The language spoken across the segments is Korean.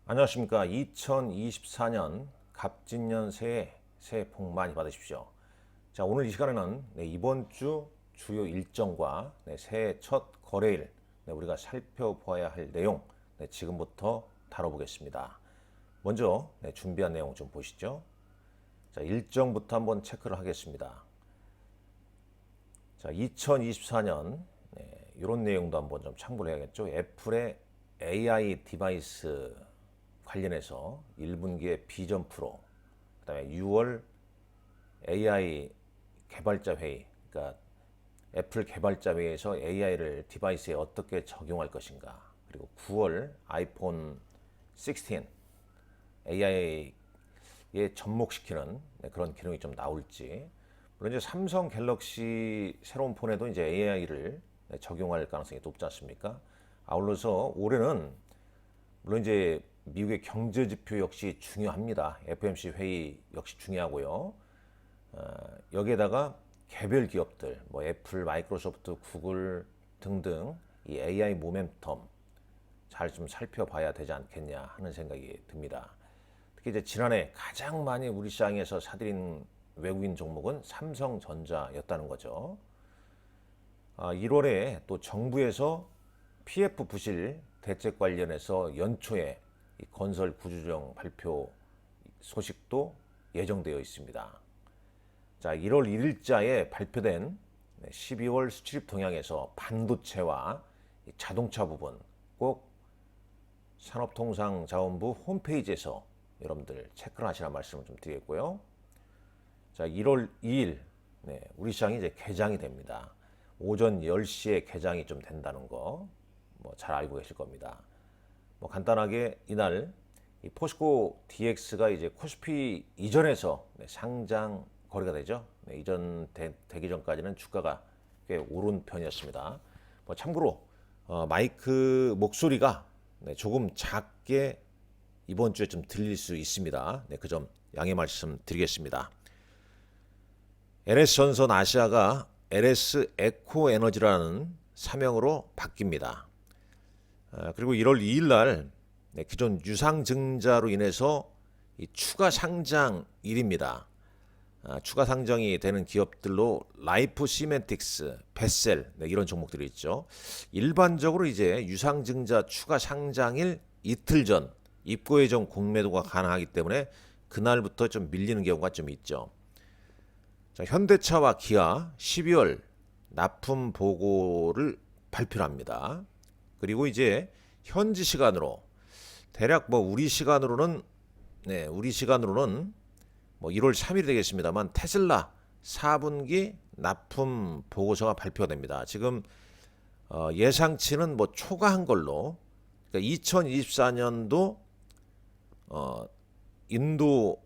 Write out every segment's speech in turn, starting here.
안녕하십니까. 2024년 갑진년 새해 복 많이 받으십시오. 자, 오늘 이 시간에는 이번 주 주요 일정과 새해 첫 거래일 우리가 살펴보아야 할 내용 지금부터 다뤄보겠습니다. 먼저 준비한 내용 좀 보시죠. 자, 일정부터 한번 체크를 하겠습니다. 자, 2024년 이런 내용도 한번 좀 참고를 해야겠죠. 애플의 AI 디바이스 관련해서 1분기에 비전 프로, 그다음에 6월 AI 개발자 회의, 그러니까 애플 개발자 회의에서 AI를 디바이스에 어떻게 적용할 것인가, 그리고 9월 아이폰 16 AI에 접목시키는 그런 기능이 좀 나올지, 물론 이제 삼성 갤럭시 새로운 폰에도 이제 AI를 적용할 가능성이 높지 않습니까? 아울러서 올해는 물론 이제 미국의 경제 지표 역시 중요합니다. FOMC 회의 역시 중요하고요. 여기에다가 개별 기업들, 뭐 애플, 마이크로소프트, 구글 등등 이 AI 모멘텀 잘 좀 살펴봐야 되지 않겠냐 하는 생각이 듭니다. 특히 이제 지난해 가장 많이 우리 시장에서 사들인 외국인 종목은 삼성전자였다는 거죠. 1월에 또 정부에서 PF 부실 대책 관련해서 연초에 이 건설 구조조정 발표 소식도 예정되어 있습니다. 자, 1월 1일자에 발표된 12월 수출입 동향에서 반도체와 자동차 부분 꼭 산업통상자원부 홈페이지에서 여러분들 체크를 하시라는 말씀을 좀 드리겠고요. 자, 1월 2일 우리 시장이 이제 개장이 됩니다. 오전 10시에 개장이 좀 된다는 거 뭐 잘 알고 계실 겁니다. 뭐 간단하게 이날 이 포스코 DX가 이제 코스피 이전에서 상장 거래가 되죠. 이전 되기 전까지는 주가가 꽤 오른 편이었습니다. 뭐 참고로 마이크 목소리가 조금 작게 이번 주에 좀 들릴 수 있습니다. 그 점 양해 말씀 드리겠습니다. LS전선 아시아가 LS 에코 에너지라는 사명으로 바뀝니다. 그리고 1월 2일 날 기존 유상증자로 인해서 이 추가 상장일입니다. 추가 상장이 되는 기업들로 라이프 시멘틱스, 베셀 이런 종목들이 있죠. 일반적으로 이제 유상증자 추가 상장일 이틀 전 입고 예정 공매도가 가능하기 때문에 그날부터 좀 밀리는 경우가 좀 있죠. 자, 현대차와 기아 12월 납품 보고를 발표합니다. 그리고 이제 현지 시간으로 대략 뭐 우리 시간으로는 뭐 1월 3일이 되겠습니다만 테슬라 4분기 납품 보고서가 발표가 됩니다. 지금 예상치는 뭐 초과한 걸로, 그러니까 2024년도 인도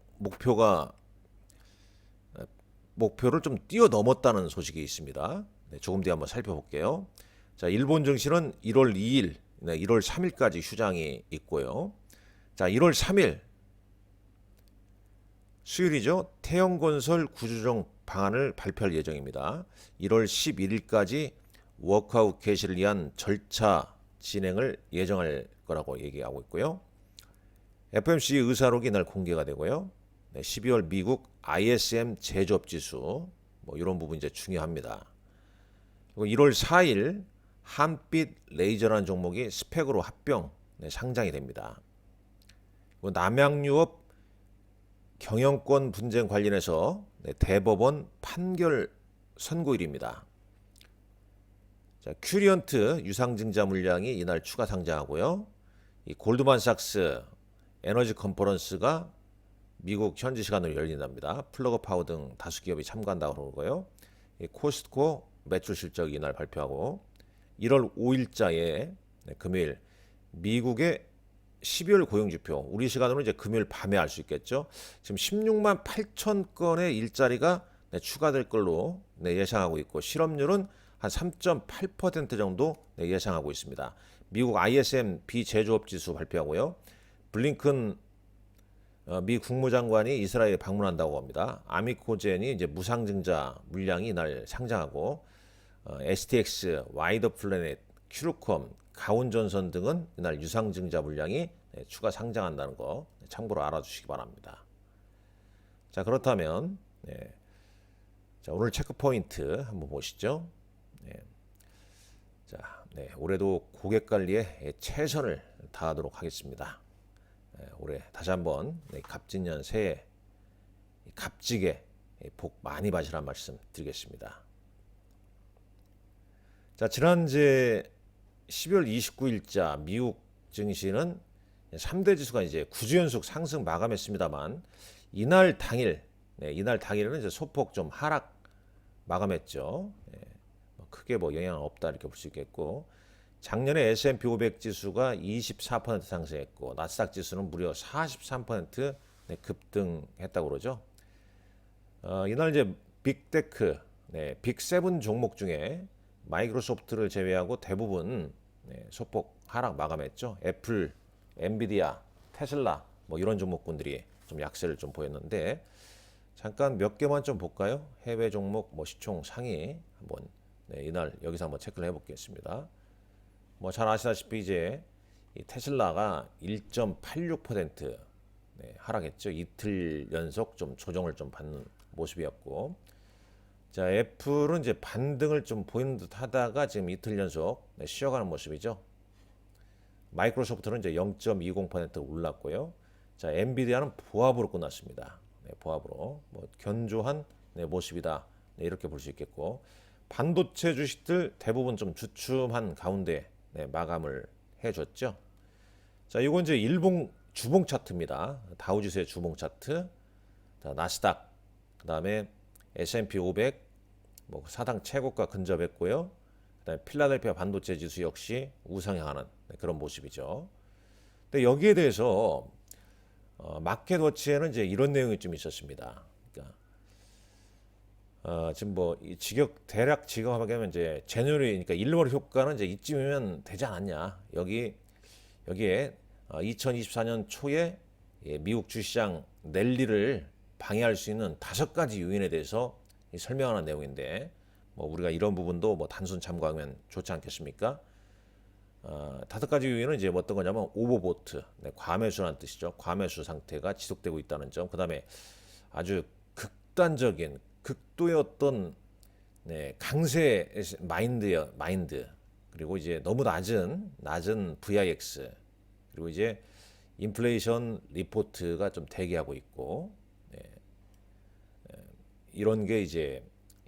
목표를 좀 뛰어넘었다는 소식이 있습니다. 조금 뒤에 한번 살펴볼게요. 자, 일본 증시는 1월 2일, 1월 3일까지 휴장이 있고요. 자, 1월 3일 수요일이죠. 태영건설 구조조정 방안을 발표할 예정입니다. 1월 11일까지 워크아웃 개시를 위한 절차 진행을 예정할 거라고 얘기하고 있고요. FOMC 의사록이 이날 공개가 되고요. 12월 미국 ISM 제조업 지수 뭐 이런 부분 이제 중요합니다. 그리고 1월 4일 한빛 레이저라는 종목이 스펙으로 합병 상장이 됩니다. 그리고 남양유업 경영권 분쟁 관련해서 대법원 판결 선고일입니다. 자, 큐리언트 유상증자 물량이 이날 추가 상장하고요. 이 골드만삭스 에너지 컨퍼런스가 미국 현지 시간으로 열린답니다. 플러그 파워 등 다수 기업이 참가한다고 그러고요. 코스트코 매출 실적 이날 발표하고 1월 5일자에 금요일 미국의 12월 고용지표 우리 시간으로 이제 금요일 밤에 알 수 있겠죠. 지금 16만 8천 건의 일자리가 추가될 걸로 예상하고 있고 실업률은 한 3.8% 정도 예상하고 있습니다. 미국 ISM 비제조업 지수 발표하고요. 블링컨 미 국무장관이 이스라엘에 방문한다고 합니다. 아미코젠이 이제 무상증자 물량이 이날 상장하고 STX, 와이더 플래닛, 큐르콤, 가온전선 등은 이날 유상증자 물량이 추가 상장한다는 거 참고로 알아주시기 바랍니다. 자, 그렇다면 자, 오늘 체크 포인트 한번 보시죠. 자, 올해도 고객 관리에 최선을 다하도록 하겠습니다. 올해 다시 한번 갑진년 새해 값지게 복 많이 받으시라는 말씀 드리겠습니다. 자, 지난 12월 29일자 미국 증시는 3대 지수가 이제 9주 연속 상승 마감했습니다만 이날 당일은 이제 소폭 좀 하락 마감했죠. 크게 뭐 영향은 없다 이렇게 볼 수 있겠고, 작년에 S&P 500 지수가 24% 상승했고 나스닥 지수는 무려 43% 급등했다고 그러죠. 이날 이제 빅테크, 빅7 종목 중에 마이크로소프트를 제외하고 대부분 소폭 하락 마감했죠. 애플, 엔비디아, 테슬라 뭐 이런 종목군들이 좀 약세를 좀 보였는데, 잠깐 몇 개만 좀 볼까요? 해외 종목 뭐 시총 상위 한번 이날 여기서 한번 체크를 해보겠습니다. 뭐 잘 아시다시피 이제 이 테슬라가 1.86% 하락했죠. 이틀 연속 좀 조정을 좀 받는 모습이었고, 자, 애플은 이제 반등을 좀 보이는 듯 하다가 지금 이틀 연속 쉬어가는 모습이죠. 마이크로소프트는 이제 0.20% 올랐고요. 자, 엔비디아는 보합으로 끝났습니다. 보합으로 뭐 견조한 모습이다. 이렇게 볼 수 있겠고, 반도체 주식들 대부분 좀 주춤한 가운데 마감을 해줬죠. 자, 이건 이제 일봉 주봉 차트입니다. 다우지수의 주봉 차트. 자, 나스닥, 그다음에 S&P 500 뭐 사상 최고가 근접했고요. 그다음에 필라델피아 반도체 지수 역시 우상향하는 그런 모습이죠. 근데 여기에 대해서 마켓워치에는 이제 이런 내용이 좀 있었습니다. 그러니까 지금 뭐 대략 지금하게 하면 이제 제너리, 그러니까 1월 효과는 이제 이쯤이면 되지 않았냐. 여기에 2024년 초에 미국 주시장 랠리를 방해할 수 있는 5가지 요인에 대해서 설명하는 내용인데, 뭐 우리가 이런 부분도 뭐 단순 참고하면 좋지 않겠습니까? 5가지 요인은 이제 어떤 거냐면 오버보트, 과매수라는 뜻이죠. 과매수 상태가 지속되고 있다는 점. 그다음에 아주 극단적인 극도의 어떤 강세 마인드, 그리고 이제 너무 낮은 VIX, 그리고 이제 인플레이션 리포트가 좀 대기하고 있고, 이런 게 이제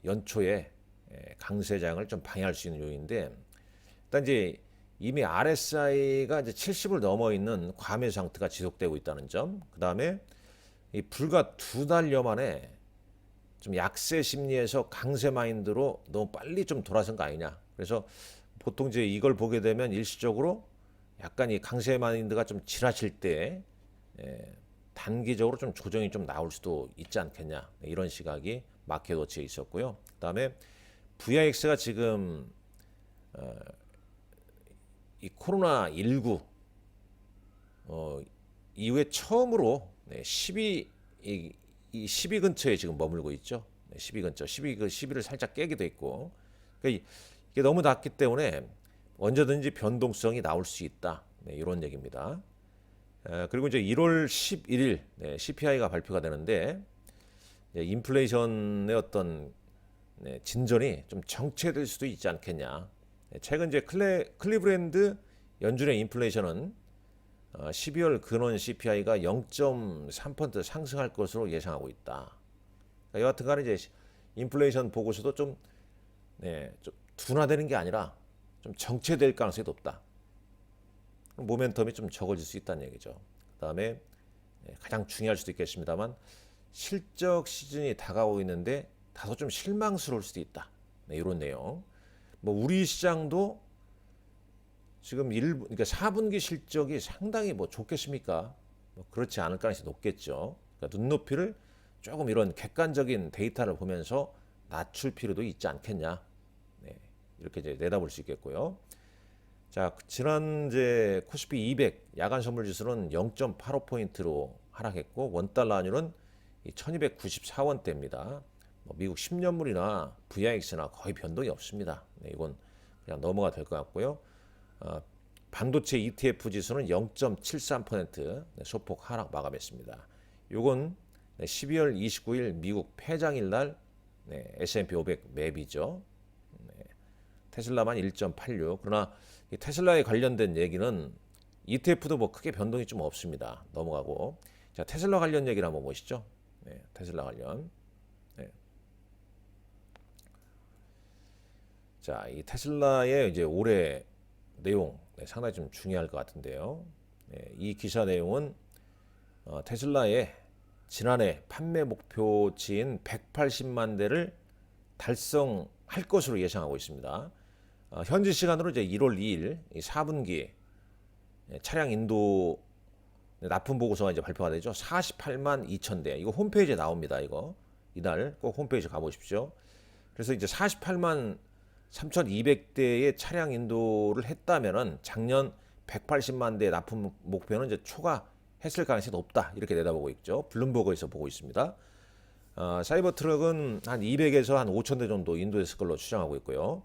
연초에 강세장을 좀 방해할 수 있는 요인인데, 일단 이제 이미 RSI가 이제 70을 넘어 있는 과매수 상태가 지속되고 있다는 점, 그 다음에 이 불과 2달여 만에 좀 약세 심리에서 강세 마인드로 너무 빨리 좀 돌아선 거 아니냐. 그래서 보통 이제 이걸 보게 되면 일시적으로 약간 이 강세 마인드가 좀 지나칠 때 단기적으로 좀 조정이 좀 나올 수도 있지 않겠냐, 이런 시각이 마켓워치에 있었고요. 그다음에 VIX가 지금 이 코로나19 이후에 처음으로 10위 근처에 지금 머물고 있죠. 10위 근처, 10위를 살짝 깨기도 했고, 그러니까 이게 너무 낮기 때문에 언제든지 변동성이 나올 수 있다, 이런 얘기입니다. 그리고 이제 1월 11일 CPI가 발표가 되는데, 인플레이션의 어떤 진전이 좀 정체될 수도 있지 않겠냐. 최근 이제 클리브랜드 연준의 인플레이션은 12월 근원 CPI가 0.3% 상승할 것으로 예상하고 있다. 그러니까 여하튼간에 이제 인플레이션 보고서도 좀 둔화되는 게 아니라 좀 정체될 가능성이 높다. 모멘텀이 좀 적어질 수 있다는 얘기죠. 그다음에 가장 중요할 수도 있겠습니다만, 실적 시즌이 다가오고 있는데 다소 좀 실망스러울 수도 있다. 이런 내용. 뭐 우리 시장도 지금 그러니까 4분기 실적이 상당히 뭐 좋겠습니까? 뭐 그렇지 않을 가능성이 높겠죠. 그러니까 눈높이를 조금 이런 객관적인 데이터를 보면서 낮출 필요도 있지 않겠냐. 이렇게 이제 내다볼 수 있겠고요. 자, 지난 이제 코스피 200 야간 선물 지수는 0.85포인트로 하락했고, 원달러 환율은 1294원대입니다. 미국 10년물이나 VIX나 거의 변동이 없습니다. 이건 그냥 넘어가 될 것 같고요. 반도체 ETF 지수는 0.73% 소폭 하락 마감했습니다. 요건 12월 29일 미국 폐장일 날 S&P 500 맵이죠. 테슬라만 1.86. 그러나 이 테슬라에 관련된 얘기는 ETF도 뭐 크게 변동이 좀 없습니다. 넘어가고. 자, 테슬라 관련 얘기를 한번 보시죠. 테슬라 관련. 자, 이 테슬라의 이제 올해 내용 상당히 좀 중요할 것 같은데요. 이 기사 내용은 테슬라의 지난해 판매 목표치인 180만 대를 달성할 것으로 예상하고 있습니다. 현지 시간으로 이제 1월 2일 4분기 차량 인도 납품 보고서가 이제 발표가 되죠. 48만 2천 대. 이거 홈페이지에 나옵니다. 이거 이날 꼭 홈페이지 가보십시오. 그래서 이제 48만 3,200대의 차량 인도를 했다면은 작년 180만 대 납품 목표는 이제 초과했을 가능성이 높다 이렇게 내다보고 있죠. 블룸버그에서 보고 있습니다. 사이버 트럭은 한 200에서 한 5천 대 정도 인도했을 걸로 추정하고 있고요.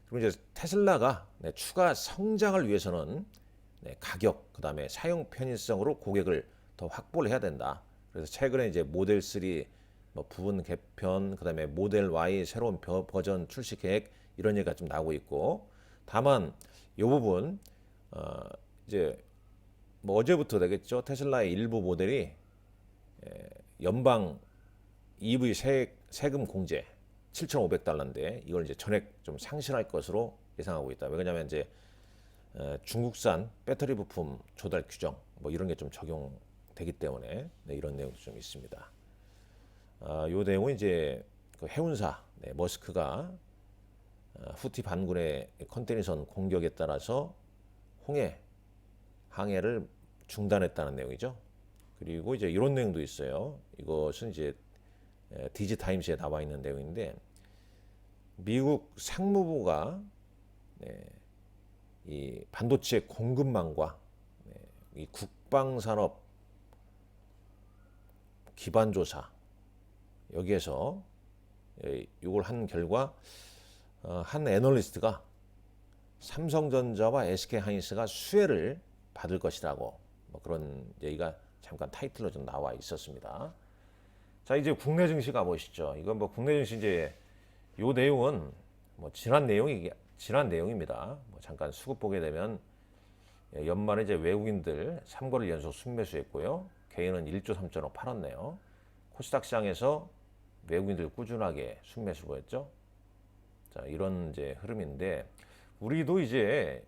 그리고 이제 테슬라가 추가 성장을 위해서는 가격, 그다음에 사용 편의성으로 고객을 더 확보를 해야 된다. 그래서 최근에 이제 모델 3 뭐 부분 개편, 그다음에 모델 Y 새로운 버전 출시 계획 이런 얘기가 좀 나오고 있고, 다만 이 부분 이제 뭐 어제부터 되겠죠. 테슬라의 일부 모델이 연방 EV 세금 공제 7,500달러인데 이걸 이제 전액 좀 상실할 것으로 예상하고 있다. 왜냐하면 이제 중국산 배터리 부품 조달 규정 뭐 이런 게 좀 적용되기 때문에 이런 내용도 좀 있습니다. 요 내용은 이제 그 해운사 머스크가 후티 반군의 컨테이너선 공격에 따라서 홍해 항해를 중단했다는 내용이죠. 그리고 이제 이런 내용도 있어요. 이것은 이제 디지타임스에 나와 있는 내용인데 미국 상무부가 이 반도체 공급망과 이 국방산업 기반 조사 여기에서 이걸 한 결과 한 애널리스트가 삼성전자와 SK하이닉스가 수혜를 받을 것이라고 뭐 그런 얘기가 잠깐 타이틀로 좀 나와 있었습니다. 자, 이제 국내 증시 가보시죠. 이건 뭐 국내 증시 이제 요 내용은 뭐 지난 내용입니다. 뭐 잠깐 수급 보게 되면 연말에 이제 외국인들 3거래일 연속 순매수했고요. 개인은 1조 3천억 팔았네요. 코스닥 시장에서 외국인들 꾸준하게 순매수 보였죠. 자, 이런 이제 흐름인데 우리도 이제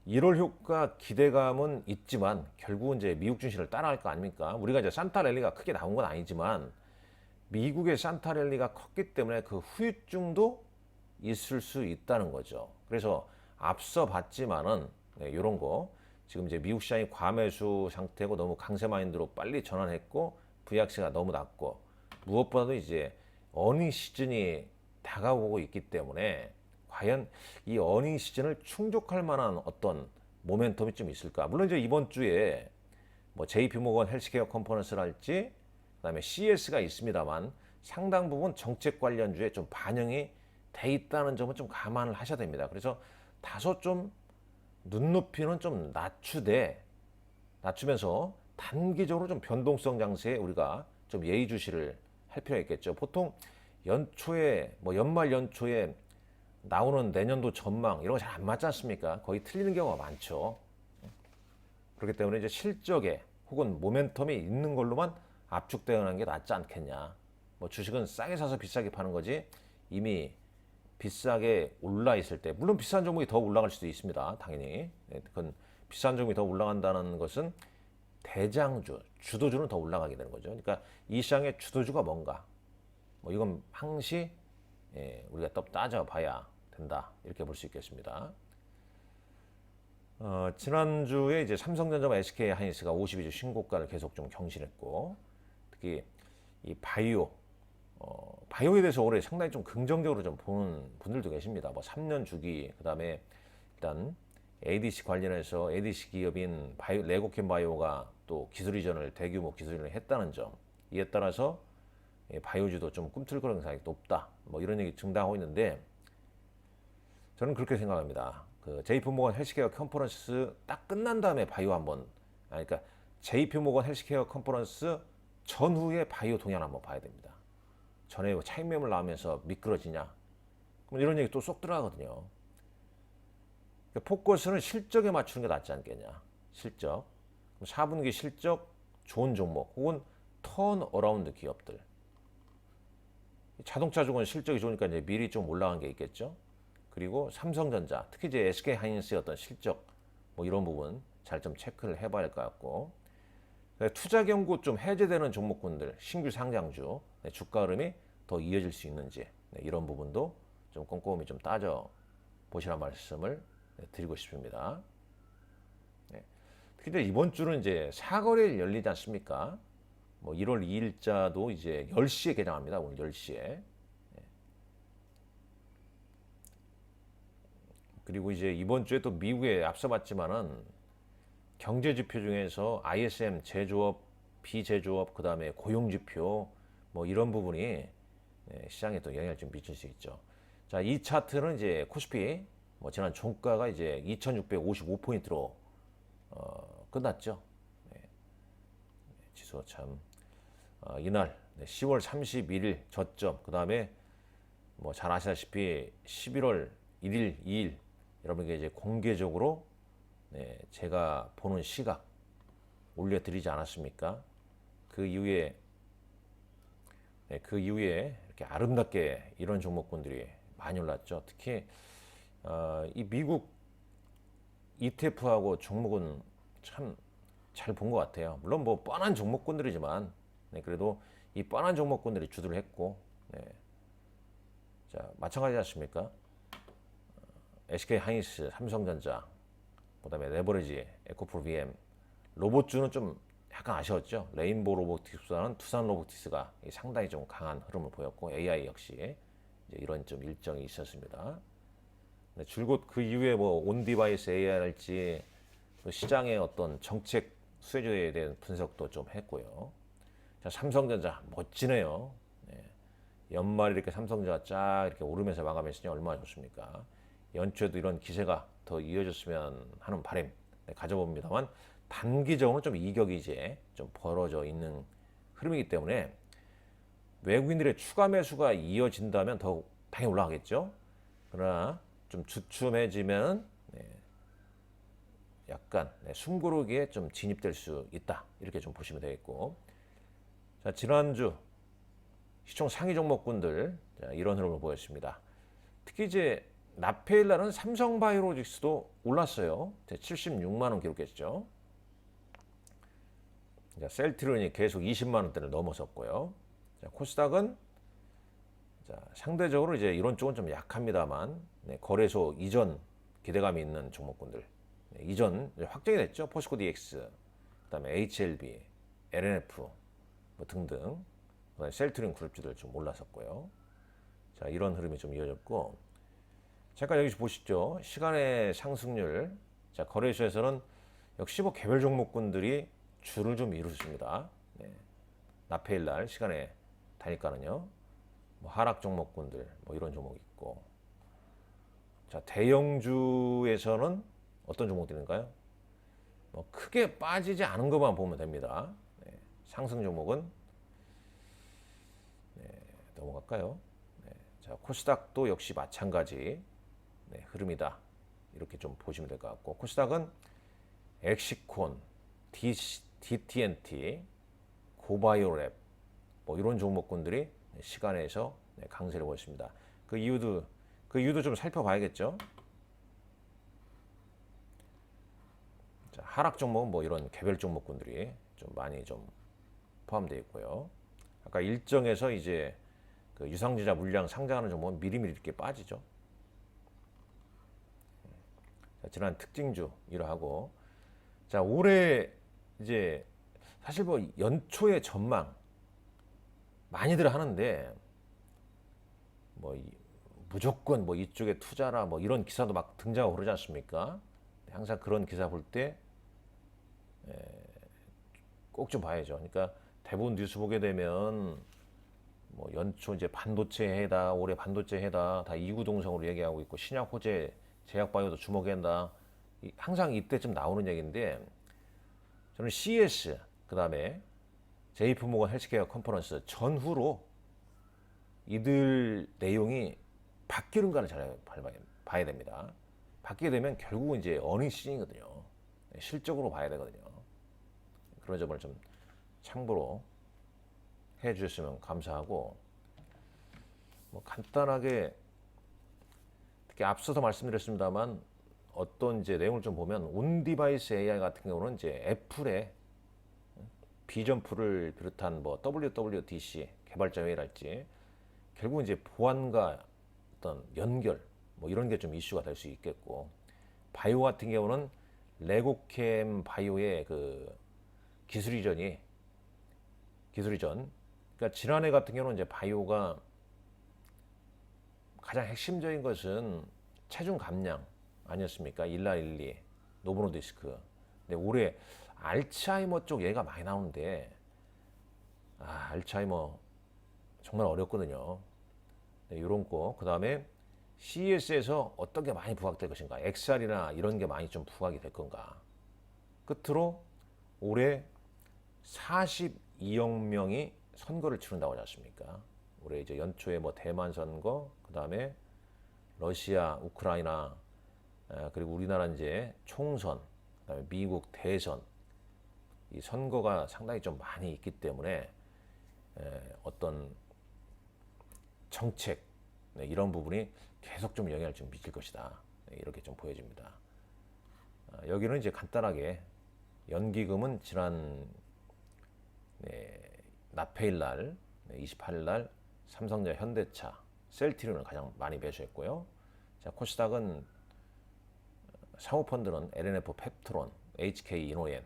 1월 효과 기대감은 있지만 결국은 이제 미국 증시를 따라갈 거 아닙니까? 우리가 이제 산타 랠리가 크게 나온 건 아니지만 미국의 산타 랠리가 컸기 때문에 그 후유증도 있을 수 있다는 거죠. 그래서 앞서 봤지만은 이런 거 지금 이제 미국 시장이 과매수 상태고 너무 강세 마인드로 빨리 전환했고 VX가 너무 낮고 무엇보다도 이제 어닝 시즌이 다가오고 있기 때문에 과연 이 어닝 시즌을 충족할 만한 어떤 모멘텀이 좀 있을까? 물론 이제 이번 주에 뭐 JP모건 헬스케어 컨퍼런스랄지 그다음에 CES가 있습니다만 상당 부분 정책 관련주에 좀 반영이 돼 있다는 점은 좀 감안을 하셔야 됩니다. 그래서 다소 좀 눈높이는 좀 낮추면서 단기적으로 좀 변동성 장세에 우리가 좀 예의주시를 할 필요가 있겠죠. 보통 연초에 뭐 연말 연초에 나오는 내년도 전망 이런 거 잘 안 맞지 않습니까? 거의 틀리는 경우가 많죠. 그렇기 때문에 이제 실적에 혹은 모멘텀이 있는 걸로만 압축대응하는 게 낫지 않겠냐. 뭐 주식은 싸게 사서 비싸게 파는 거지 이미 비싸게 올라 있을 때 물론 비싼 종목이 더 올라갈 수도 있습니다. 당연히. 그건 비싼 종목이 더 올라간다는 것은 대장주, 주도주는 더 올라가게 되는 거죠. 그러니까 이 시장의 주도주가 뭔가 뭐 이건 항시 우리가 또 따져봐야 된다 이렇게 볼 수 있겠습니다. 지난주에 이제 삼성전자와 SK하이닉스가 52주 신고가를 계속 좀 경신했고 특히 이 바이오에 대해서 올해 상당히 좀 긍정적으로 좀 보는 분들도 계십니다. 뭐 3년 주기 그다음에 일단 ADC 관련해서 ADC 기업인 레고캠 바이오가 또 기술 이전을 대규모 기술 이전을 했다는 점 이에 따라서 바이오주도 좀 꿈틀거리는 가능성이 높다 뭐 이런 얘기 증당하고 있는데 저는 그렇게 생각합니다. 그 JP 모건 헬스케어 컨퍼런스 딱 끝난 다음에 바이오 한번 그러니까 JP 모건 헬스케어 컨퍼런스 전후에 바이오 동향 한번 봐야 됩니다. 전에 차익 매물 나오면서 미끄러지냐? 그럼 이런 얘기 또 쏙 들어가거든요. 그러니까 포커스는 실적에 맞추는 게 낫지 않겠냐? 실적. 4분기 실적 좋은 종목 혹은 턴 어라운드 기업들. 자동차 쪽은 실적이 좋으니까 이제 미리 좀 올라간 게 있겠죠. 그리고 삼성전자, 특히 이제 SK 하이닉스의 어떤 실적 뭐 이런 부분 잘 좀 체크를 해봐야 할 것 같고 투자 경고 좀 해제되는 종목군들, 신규 상장주 주가 흐름이 더 이어질 수 있는지 이런 부분도 좀 꼼꼼히 좀 따져 보시란 말씀을 드리고 싶습니다. 특히 이번 주는 이제 사거리일 열리지 않습니까? 뭐 1월 2일자도 이제 10시에 개장합니다. 오늘 10시에. 그리고 이제 이번 주에 또 미국에 앞서 봤지만은 경제 지표 중에서 ISM 제조업, 비제조업, 그 다음에 고용 지표 뭐 이런 부분이 시장에 또 영향을 좀 미칠 수 있죠. 자, 이 차트는 이제 코스피 뭐 지난 종가가 이제 2,655포인트로 끝났죠. 지수 참 이날 10월 31일 저점 그 다음에 뭐 잘 아시다시피 11월 1일, 2일 여러분께 이제 공개적으로 제가 보는 시각 올려드리지 않았습니까? 그 이후에 이렇게 아름답게 이런 종목군들이 많이 올랐죠. 특히 이 미국 ETF하고 종목은 참 잘 본 것 같아요. 물론 뭐 뻔한 종목군들이지만 그래도 이 뻔한 종목군들이 주도를 했고 자 마찬가지지 않습니까? SK 하이닉스, 삼성전자, 그다음에 레버리지, 에코프로 VM, 로봇주는 좀 약간 아쉬웠죠. 레인보우 로보틱스보다는 두산 로보틱스가 상당히 좀 강한 흐름을 보였고 AI 역시 이제 이런 좀 일정이 있었습니다. 줄곧 그 이후에 뭐 온디바이스 AI랄지 시장의 어떤 정책 수혜주에 대한 분석도 좀 했고요. 자, 삼성전자 멋지네요. 연말 이렇게 삼성전자 쫙 이렇게 오르면서 마감했으니 얼마나 좋습니까? 연초에도 이런 기세가 더 이어졌으면 하는 바람 가져봅니다만 단기적으로 좀 이격이 이제 좀 벌어져 있는 흐름이기 때문에 외국인들의 추가 매수가 이어진다면 더욱 당연히 올라가겠죠. 그러나 좀 주춤해지면 약간 숨고르기에 좀 진입될 수 있다 이렇게 좀 보시면 되겠고 자 지난주 시총 상위 종목군들 자, 이런 흐름을 보였습니다. 특히 이제 나페일라는 삼성바이오로직스도 올랐어요. 76만 원 기록했죠. 자, 셀트리온이 계속 20만 원대를 넘어섰고요. 자, 코스닥은 자, 상대적으로 이제 이런 쪽은 좀 약합니다만 거래소 이전 기대감이 있는 종목군들 이전 확정이 됐죠. 포스코 DX, 그다음에 HLB, LNF 뭐 등등 그다음에 셀트리온 그룹주들 좀 올랐었고요. 자, 이런 흐름이 좀 이어졌고 잠깐 여기 보시죠. 시간의 상승률. 자, 거래소에서는 역시 뭐 개별 종목군들이 줄을 좀 이루었습니다. 나페일 날 시간의 단일가는요. 뭐 하락 종목군들 뭐 이런 종목이 있고. 자, 대형주에서는 어떤 종목들인가요? 뭐 크게 빠지지 않은 것만 보면 됩니다. 상승 종목은 넘어갈까요? 자, 코스닥도 역시 마찬가지 흐름이다. 이렇게 좀 보시면 될 것 같고 코스닥은 엑시콘, DTNT, 고바이오랩 뭐 이런 종목군들이 시간에서 강세를 보였습니다. 그 이유도 좀 살펴봐야겠죠. 자, 하락 종목은 뭐 이런 개별 종목군들이 좀 많이 좀 포함되어 있고요. 아까 일정에서 이제 그 유상증자 물량 상장하는 종목은 미리미리 이렇게 빠지죠. 자, 지난 특징주 이러하고 자 올해 이제 사실 뭐 연초의 전망 많이들 하는데 뭐 무조건 뭐 이쪽에 투자라 뭐 이런 기사도 막 등장하고 그러지 않습니까? 항상 그런 기사 볼 때 꼭 좀 봐야죠. 그러니까 대부분 뉴스 보게 되면 뭐 연초 이제 반도체 해다 올해 반도체 해다 다 이구동성으로 얘기하고 있고 신약 호재 제약바이오도 주목해야 한다. 항상 이때쯤 나오는 얘기인데 저는 CES 그다음에 JP모건 헬스케어 컨퍼런스 전후로 이들 내용이 바뀌는가를 잘 봐야 됩니다. 바뀌게 되면 결국은 이제 어닝 시즌이거든요. 실적으로 봐야 되거든요. 그런 점을 좀 참고로 해 주셨으면 감사하고, 뭐 간단하게 특히 앞서서 말씀드렸습니다만 어떤 이제 내용을 좀 보면 온 디바이스 AI 같은 경우는 이제 애플의 비전프를 비롯한 뭐 WWDC 개발자 회의랄지 결국 이제 보안과 어떤 연결 뭐 이런 게 좀 이슈가 될 수 있겠고, 바이오 같은 경우는 레고캠 바이오의 그 기술 이전, 그러니까 지난해 같은 경우는 이제 바이오가 가장 핵심적인 것은 체중 감량 아니었습니까? 일라일리, 노브노디스크. 근데 올해 알츠하이머 쪽 얘가 많이 나오는데, 알츠하이머 정말 어렵거든요. 네, 이런 거. 그 다음에 CES에서 어떤 게 많이 부각될 것인가? XR이나 이런 게 많이 좀 부각이 될 건가? 끝으로 올해 42억 명이 선거를 치른다고 하지 않습니까? 올해 이제 연초에 뭐 대만 선거, 그 다음에 러시아, 우크라이나, 그리고 우리나라 이제 총선, 그다음에 미국 대선, 이 선거가 상당히 좀 많이 있기 때문에 어떤 정책, 이런 부분이 계속 좀 영향을 좀 미칠 것이다. 이렇게 좀 보여집니다. 여기는 이제 간단하게 연기금은 지난 납해일 날 28일 날 삼성전자, 현대차, 셀트리온을 가장 많이 매수했고요. 자, 코스닥은 사모펀드는 LNF 펩트론, HK 이노엔,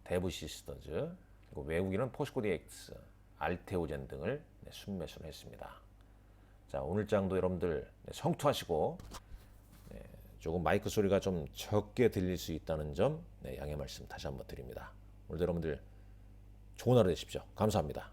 대부시스터즈, 그리고 외국인은 포스코DX, 알테오젠 등을 순매수를 했습니다. 자, 오늘 장도 여러분들 성투하시고, 조금 마이크 소리가 좀 적게 들릴 수 있다는 점 양해 말씀 다시 한번 드립니다. 오늘도 여러분들 좋은 하루 되십시오. 감사합니다.